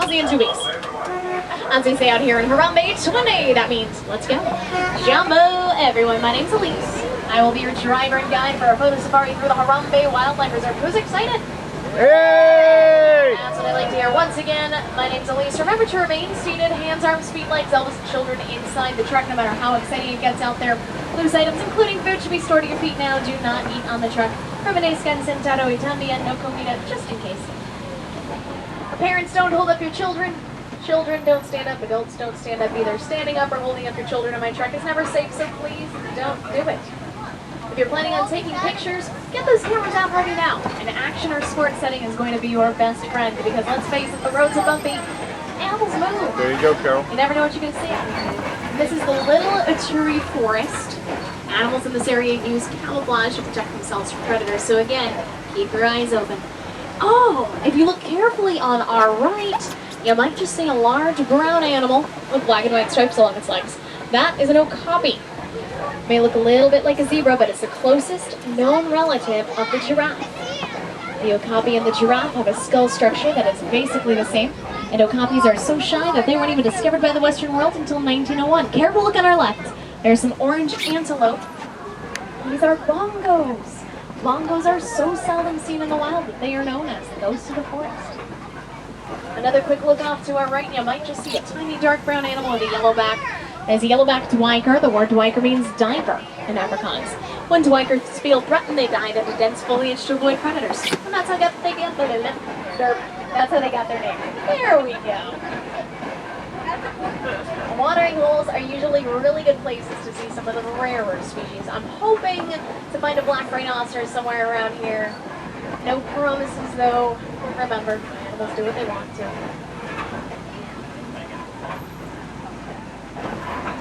see you in 2 weeks. As we say out here in Harambe 20, that means let's go. Jumbo, everyone. My name's Elise. I will be your driver and guide for our photo safari through the Harambe Wildlife Reserve. Who's excited? Hey! That's what I like to hear. Once again, my name's Elise. Remember to remain seated, hands, arms, feet, legs, elbows, and children inside the truck, no matter how exciting it gets out there. Loose items, including food, should be stored at your feet now. Do not eat on the truck. Permanescan sentado itambia no comida, just in case. Parents, don't hold up your children. Children, don't stand up. Adults, don't stand up either. Standing up or holding up your children in my truck is never safe, so please don't do it. If you're planning on taking pictures, get those cameras out ready now. An action or sports setting is going to be your best friend because let's face it, the roads are bumpy. Animals move. There you go, Carol. You never know what you're going to see. This is the Little Ituri Forest. Animals in this area use camouflage to protect themselves from predators. So again, keep your eyes open. Oh, if you look carefully on our right, you might just see a large brown animal with black and white stripes along its legs. That is an okapi. It may look a little bit like a zebra, but it's the closest known relative of the giraffe. The okapi and the giraffe have a skull structure that is basically the same, and okapis are so shy that they weren't even discovered by the Western world until 1901. Careful look on our left. There's some orange antelope. These are bongos. Bongos are so seldom seen in the wild that they are known as the ghosts of the forest. Another quick look off to our right, and you might just see a tiny dark brown animal with a yellow back. There's a yellowback duiker. The word duiker means diver in Afrikaans. When duikers feel threatened, they dive into dense foliage to avoid predators. And that's how they get their name. There we go. Watering holes are usually really good places to see some of the rarer species. I'm hoping to find a black rhinoceros somewhere around here. No promises though. Remember, animals do what they want to.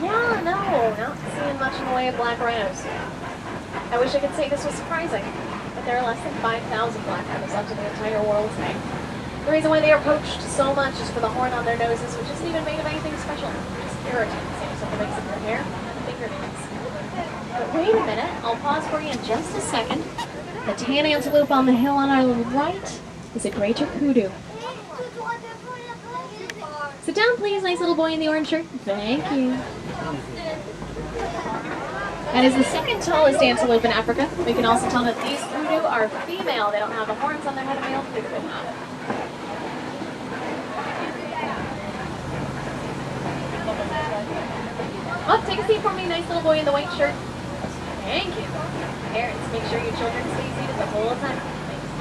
Yeah, no, not seeing much in the way of black rhinos. I wish I could say this was surprising, but there are less than 5,000 black rhinos left in the entire world today. The reason why they are poached so much is for the horn on their noses, which isn't even made of anything special. Just irritants, something makes up their hair and fingernails. But wait a minute, I'll pause for you in just a second. The tan antelope on the hill on our right is a greater kudu. Sit down, please, nice little boy in the orange shirt. Thank you. That is the second tallest antelope in Africa. We can also tell that these kudu are female. They don't have the horns on their head, and male kudu do not. Oh, take a seat for me, nice little boy in the white shirt. Thank you. Parents, make sure your children stay seated the whole time. Thanks.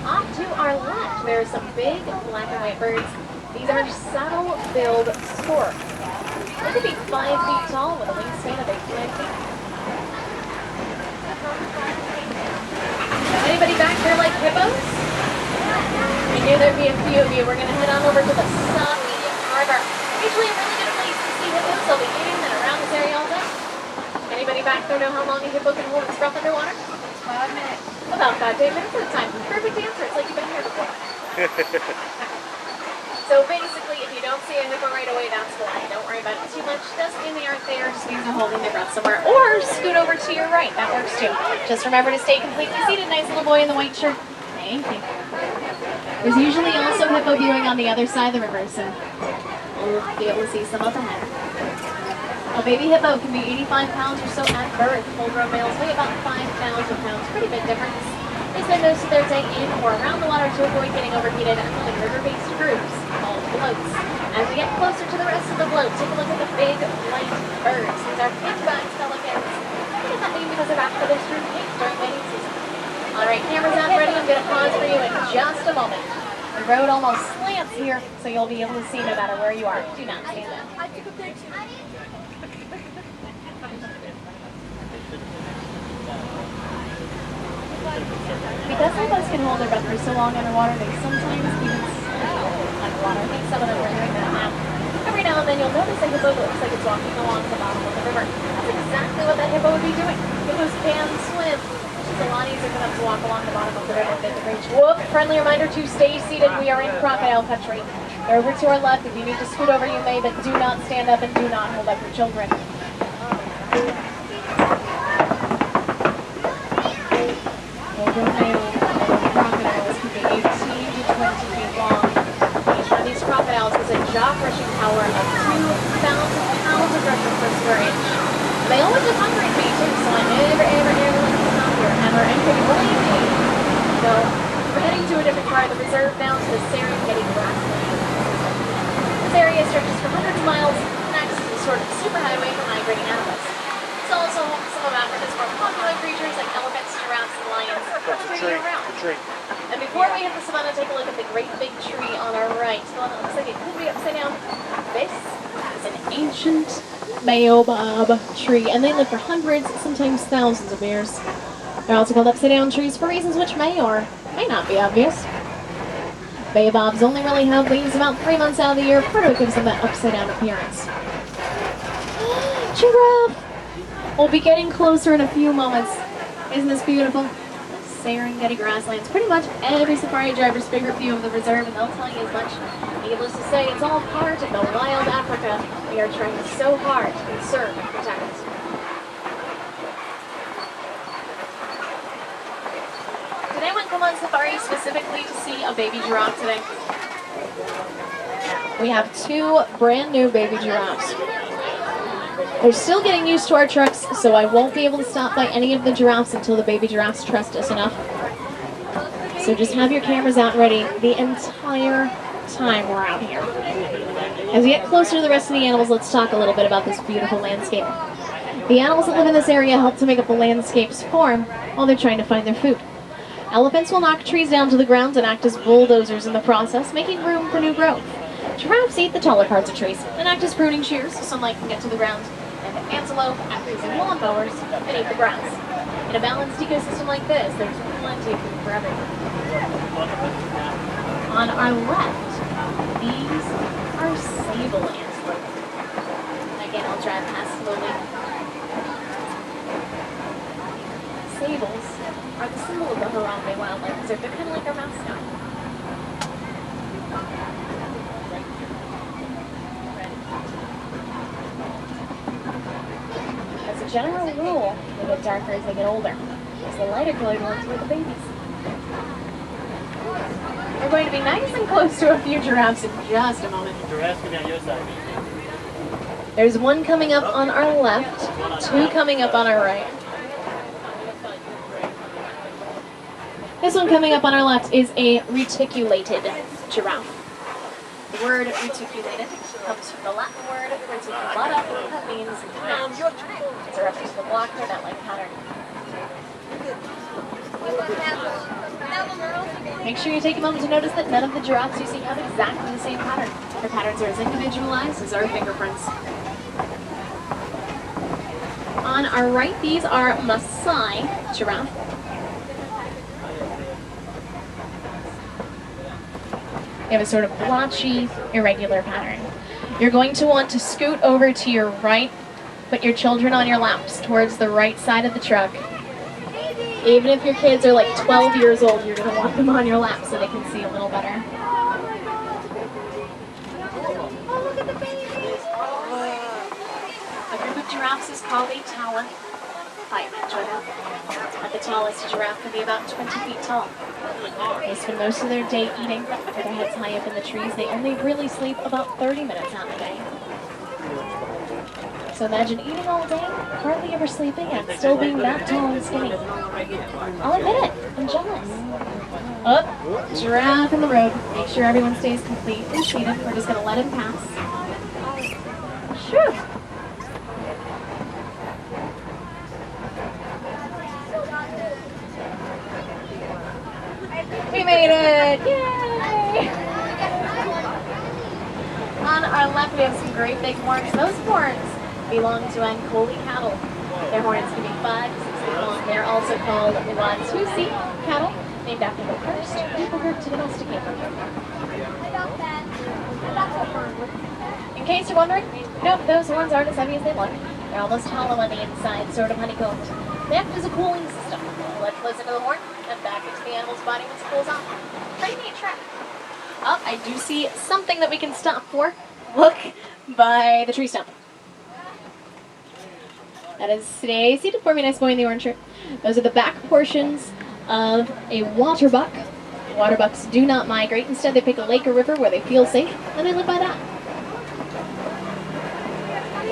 Off to our left, there are some big black and white birds. These are saddle-billed storks. They could be 5 feet tall with a wingspan of 8 to 9 feet. Anybody back there like hippos? I knew there'd be a few of you. We're going to head on over to the Savanna River. Usually a really good place to see hippos. They'll be in and around this area all day. Anybody back there know how long a hippo can hold its breath underwater? 5 minutes. About 5 to 8 minutes at a time. Perfect answer. It's like you've been here before. So basically, if you don't see a hippo right away, that's why. Don't worry about it too much. Doesn't mean they aren't there. Just means they're holding their breath somewhere. Or scoot over to your right. That works too. Just remember to stay completely seated. Nice little boy in the white shirt. Thank you. There's usually also hippo viewing on the other side of the river, so we'll be able to see some up ahead. A baby hippo can be 85 pounds or so at birth. Full-grown males weigh about 5,000 pounds. Pretty big difference. They spend most of their day in or around the water to avoid getting overheated and live in river-based groups called floats. As we get closer to the rest of the float, take a look at the big white birds. These are pinback pelicans. I get that name because of after they're strewn pink during mating season. Alright, cameras out ready. I'm going to pause for you in just a moment. The road almost slants here, so you'll be able to see no matter where you are. Do not stand up. Because hippos can hold their breath for so long underwater, they sometimes even swim underwater. I think some of them are doing that now. Every now and then you'll notice a hippo looks like it's walking along the bottom of the river. That's exactly what that hippo would be doing. Hippos can swim, which is a lot easier for them to walk along the bottom of the river than to reach. Whoop! Friendly reminder to stay seated. We are in crocodile country. They're over to our left. If you need to scoot over, you may, but do not stand up and do not hold up your children. Crocodiles can be 18 to 20 feet long. Each one of these crocodiles jaw-crushing power of 2,000 pounds of pressure per square inch. They always look hungry at me too, so I never let them stop here, ever, and believe me. So, we're heading to a different part of the reserve now to the Serengeti grassland. This area stretches for hundreds of miles and acts as a sort of superhighway for migrating animals. It's also home to some of Africa's more popular creatures like elephants, giraffes, and lions. That's a tree. A tree. And before we hit the savannah, take a look at the great big tree on our right. The one that looks like it could be upside down. This is an ancient baobab tree, and they live for hundreds, sometimes thousands of years. They're also called upside down trees for reasons which may or may not be obvious. Baobabs only really have leaves about 3 months out of the year, part of it gives them that upside down appearance. Giraffe! We'll be getting closer in a few moments. Isn't this beautiful? Serengeti grasslands. Pretty much every safari driver's favorite view of the reserve, and they'll tell you as much. Needless to say, it's all part of the wild Africa we are trying so hard to conserve and protect. Did anyone come on safari specifically to see a baby giraffe today? We have 2 brand new baby giraffes. They're still getting used to our trucks, so I won't be able to stop by any of the giraffes until the baby giraffes trust us enough. So just have your cameras out ready the entire time we're out here. As we get closer to the rest of the animals, let's talk a little bit about this beautiful landscape. The animals that live in this area help to make up the landscape's form while they're trying to find their food. Elephants will knock trees down to the ground and act as bulldozers in the process, making room for new growth. Giraffes eat the taller parts of trees and act as pruning shears so sunlight can get to the ground. And antelope act as lawnmowers and eat the grass. In a balanced ecosystem like this, there's plenty of food for everyone. On our left, these are sable antelope. Again, I'll drive past slowly. Sables are the symbol of the Harambe wildlife reserve. They're kind of like our mascot. As a general rule, they get darker as they get older. As the lighter colored ones were the babies. We're going to be nice and close to a few giraffes in just a moment. Giraffes can be on your side. There's one coming up on our left, 2 coming up on our right. This one coming up on our left is a reticulated giraffe. The word reticulated comes from the Latin word reticulata, that means mat. It's a reference to the block or net-like pattern. Make sure you take a moment to notice that none of the giraffes you see have exactly the same pattern. Their patterns are as individualized as our fingerprints. On our right, these are Maasai giraffe. They have a sort of blotchy, irregular pattern. You're going to want to scoot over to your right, put your children on your laps towards the right side of the truck. Even if your kids are like 12 years old, you're going to want them on your lap so they can see a little better. Oh, look at the babies! A group of giraffes is called a tower. Hi, Jordan. At the tallest, a giraffe can be about 20 feet tall. They spend most of their day eating with their heads high up in the trees. They only really sleep about 30 minutes out of the day. So imagine eating all day, hardly ever sleeping, and still being that tall and skinny. I'll admit it, I'm jealous. Oh, giraffe in the road. Make sure everyone stays completely seated. We're just going to let him pass. Sure. We made it! Yay! On our left, we have some great big horns. Those horns belong to Ankoli cattle. Their horns can be 5 to 6 feet long. They're also called Watusi cattle, named after the first people group to domesticate them. In case you're wondering, nope, those horns aren't as heavy as they look. They're almost hollow on the inside, sort of honeycombed. They act as a cooling system. Blood flows into the horn and back into the animal's body once it cools off. Pretty neat trick. Oh, I do see something that we can stop for. Look by the tree stump. That is stay seated for me, nice boy in the orange shirt. Those are the back portions of a waterbuck. Waterbucks do not migrate. Instead, they pick a lake or river where they feel safe, and they live by that. We're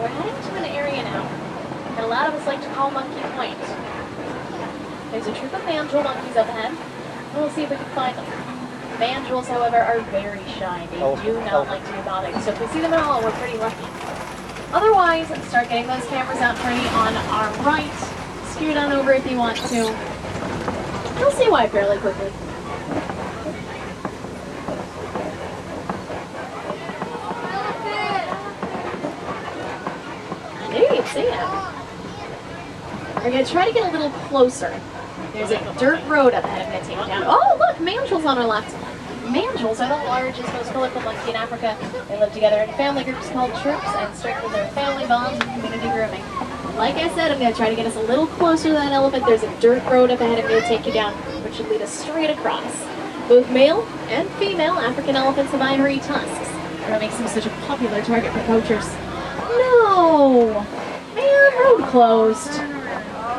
heading to an area now that a lot of us like to call Monkey Point. There's a troop of mandrill monkeys up ahead, and we'll see if we can find them. Mandrills, however, are very shy. They do not like to be bothered, so if we see them at all, we're pretty lucky. Otherwise, start getting those cameras out ready on our right. Scoot on over if you want to. You'll see why fairly quickly. I knew you'd see it. We're going to try to get a little closer. There's a dirt road up ahead I'm going to take down. Oh, look, mandrills on our left. Mandrills are the largest, most colorful monkey in Africa. They live together in family groups called troops and strengthen their family bonds and community grooming. Like I said, I'm going to try to get us a little closer to that elephant. There's a dirt road up ahead I'm going to take you down, which should lead us straight across. Both male and female African elephants have ivory tusks. That makes them such a popular target for poachers. No! Man, road closed.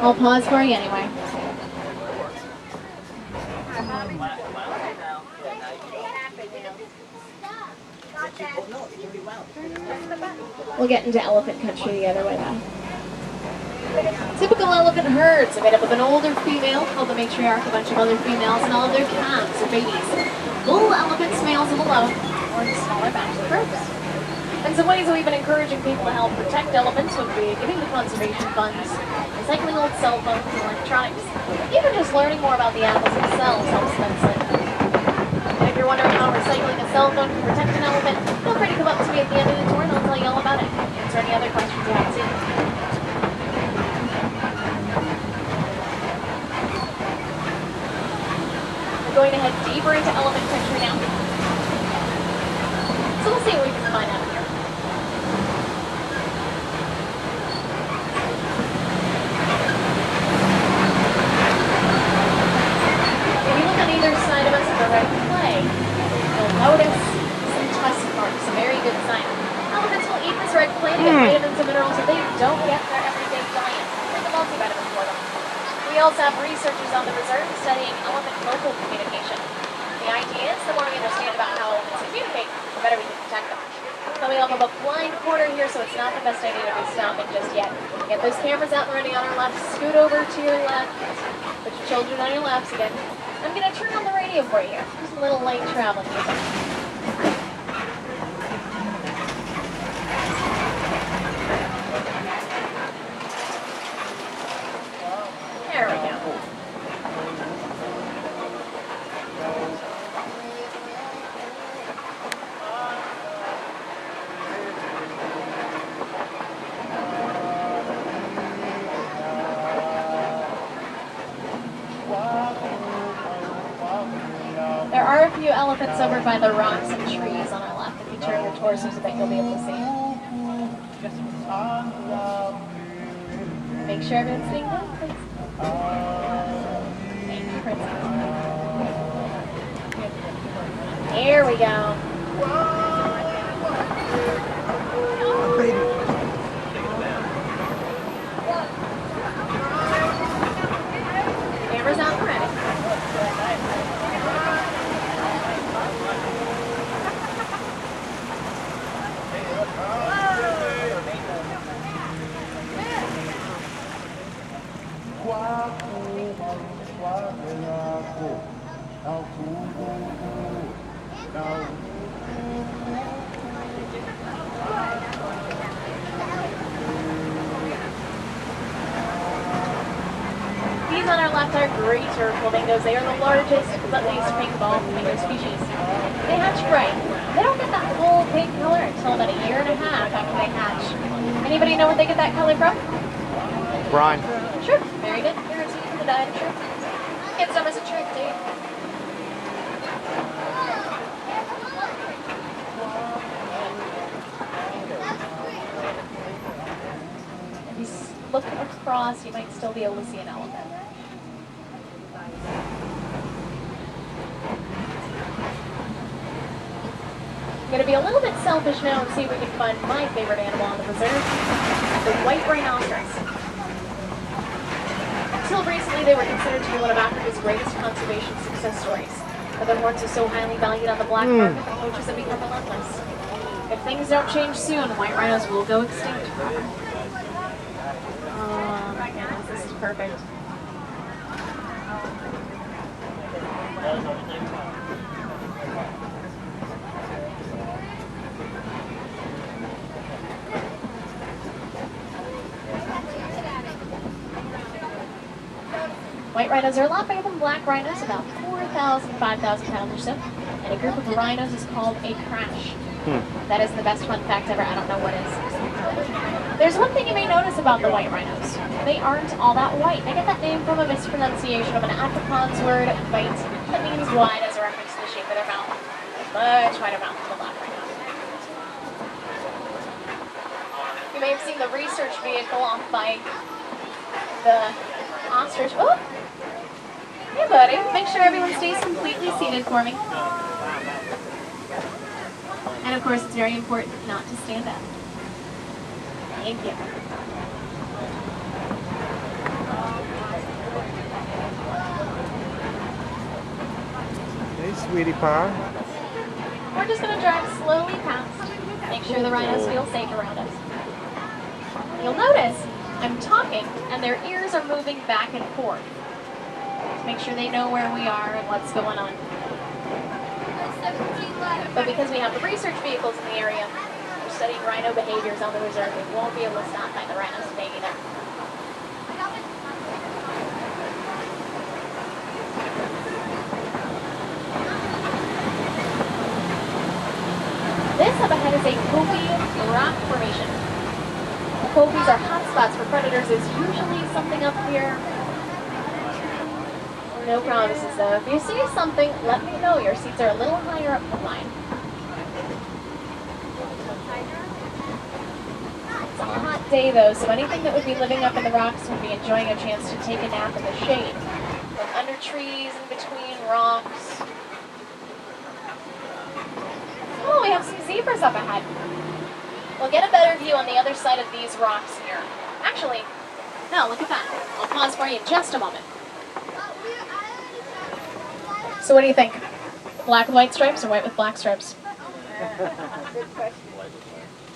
I'll pause for you anyway. We'll get into elephant country the other way though. Typical elephant herds are made up of an older female called the matriarch, a bunch of other females, and all of their calves or babies. Bull elephants, males of alone, or in smaller batches of groups. In some ways, we've been encouraging people to help protect elephants would be giving the conservation funds, recycling old cell phones and electronics. Even just learning more about the animals themselves helps immensely. And if you're wondering how recycling a cell phone can protect an elephant, feel free to come up to me at the end of the tour and I'll tell you all about it. Answer any other questions you haven't seen. We're going to head deeper into elephant country now. So we'll see what we can find out here. If you look on either side of us at the red flag, you'll notice some tusk marks, a very good sign. Elephants will eat this red clay to get vitamins and minerals that they don't get in their everyday diet. It's like a multivitamin for them. We also have researchers on the reserve studying elephant vocal communication. The idea is the more we understand about how elephants communicate, the better we can protect them. Coming off of a blind corner here, so it's not the best idea to be stopping just yet. Get those cameras out and ready on our left. Scoot over to your left. Put your children on your laps again. I'm going to turn on the radio for you here. Just a little light traveling music. There we go. There are a few elephants over by the rocks and trees on our left. If you turn your torsos a bit, you'll be able to see. Make sure everyone's seeing that, please. Thank you, Princess. Here we go. Cameras out and ready. These on our left are greater flamingos. They are the largest but least pink ball flamingo species. They hatch bright. They don't get that full pink color until about a year and a half after they hatch. Anybody know where they get that color from? Brine. Sure. Very good. You're a the diet, sure. Get some as a trick, dude. If you look across, you might still be able to see an elephant. I'm going to be a little bit selfish now and see if we can find my favorite animal on the preserve, the white rhinoceros. Until recently, they were considered to be one of Africa's greatest conservation success stories. But their horns are so highly valued on the black market that poachers have become relentless. If things don't change soon, white rhinos will go extinct. Oh my goodness, this is perfect. White rhinos are a lot bigger than black rhinos, about 4,000, 5,000 pounds or so. And a group of rhinos is called a crash. That is the best fun fact ever. I don't know what is. There's one thing you may notice about the white rhinos. They aren't all that white. They get that name from a mispronunciation of an Afrikaans word, white, that means wide as a reference to the shape of their mouth. Much wider mouth than the black rhino. You may have seen the research vehicle off by the ostrich. Oh! Hey, buddy. Make sure everyone stays completely seated for me. And of course, it's very important not to stand up. Thank you. Hey, sweetie pie. We're just going to drive slowly past. Make sure the rhinos feel safe around us. You'll notice I'm talking and their ears are moving back and forth to make sure they know where we are and what's going on. But because we have the research vehicles in the area, we're studying rhino behaviors on the reserve. We won't be able to stop by the rhinos today either. This up ahead is a Kopje rock formation. The Kopjes are hotspots for predators. There's usually something up here. No promises though. If you see something, let me know. Your seats are a little higher up than mine. It's a hot day though, so anything that would be living up in the rocks would be enjoying a chance to take a nap in the shade. From under trees, in between rocks. Oh, we have some zebras up ahead. We'll get a better view on the other side of these rocks here. Actually, no, look at that. I'll pause for you in just a moment. So what do you think? Black with white stripes or white with black stripes? Good question.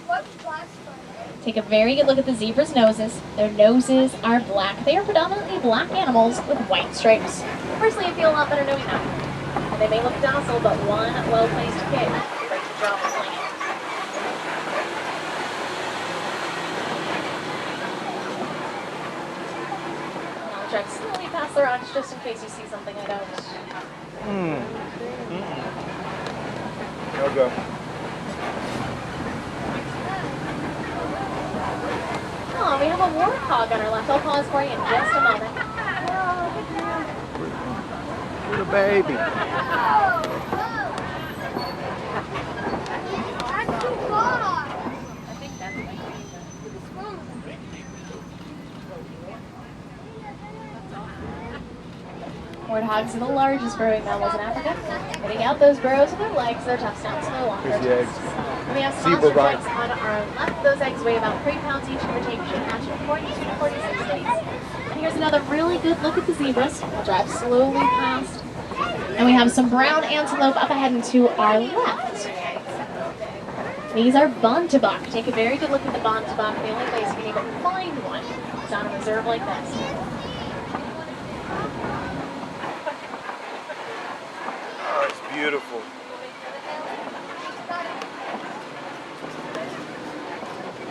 What's black stripes? Take a very good look at the zebra's noses. Their noses are black. They are predominantly black animals with white stripes. Personally, I feel a lot better knowing that. And they may look docile, but one well-placed kick breaks the jaw with playing. I'll drive slowly past the rocks just in case you see something I don't. No go. Oh, we have a warthog on our left. I'll pause for you in just a moment. Little baby. That's too far. Warthogs are the largest burrowing mammals in Africa. Getting out those burrows with their legs, their tough snouts no longer. Here's the eggs. And we have Zebra monster rhino. eggs on our left. Those eggs weigh about 3 pounds each, give or take, should hatch in 42 to 46 days. And here's another really good look at the zebras. We'll drive slowly past. And we have some brown antelope up ahead and to our left. These are Waterbuck. Take a very good look at the Waterbuck. The only place you can even find one is on a reserve like this. Oh, it's beautiful.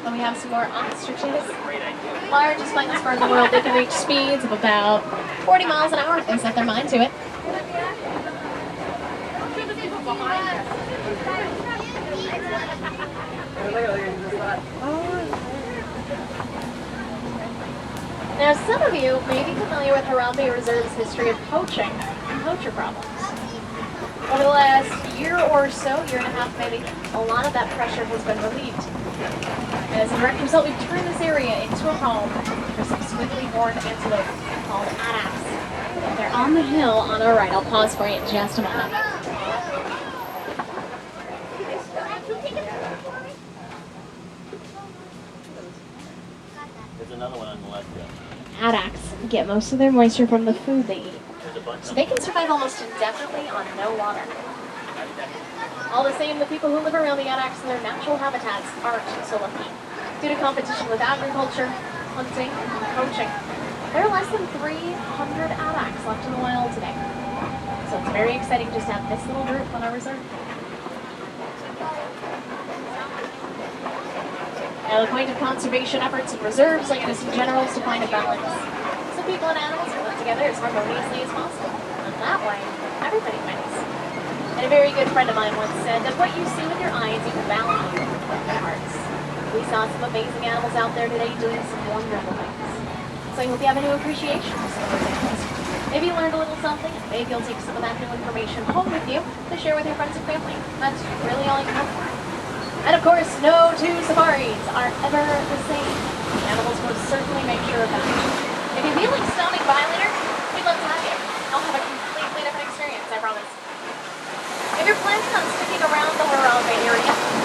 And we have some more ostriches. Largest flightless bird in the world. They can reach speeds of about 40 miles an hour if they set their mind to it. Now, some of you may be familiar with Harambe Reserve's history of poaching and poacher problems. Over the last year or so, year and a half maybe, a lot of that pressure has been relieved. And as a direct result, we've turned this area into a home for some squiggly horned antelope called addaps. They're on the hill on our right. I'll pause for you in just a moment. There's another one on the left there. Addax get most of their moisture from the food they eat. There's a bunch So of they can survive almost indefinitely on no water. All the same, the people who live around the addax in their natural habitats aren't so lucky. Due to competition with agriculture, hunting, and poaching, there are less than 300 addax left in the wild today. So it's very exciting just to have this little group on our reserve. Now, the point of conservation efforts and reserves are going to see generals to find a balance. So people and animals can live together as harmoniously as possible. And that way, everybody wins. And a very good friend of mine once said that what you see with your eyes, you can value with your hearts. We saw some amazing animals out there today doing some wonderful things. So I hope you have a new appreciation for some of those animals. Maybe you learned a little something, and maybe you'll take some of that new information home with you to share with your friends and family. That's really all you can hope for. And of course, no two safaris are ever the same. The animals most certainly make sure of that. If you feel like stopping by later, we'd love to have you. I'll have a completely different experience, I promise. If you're planning on sticking around the Waterbuck area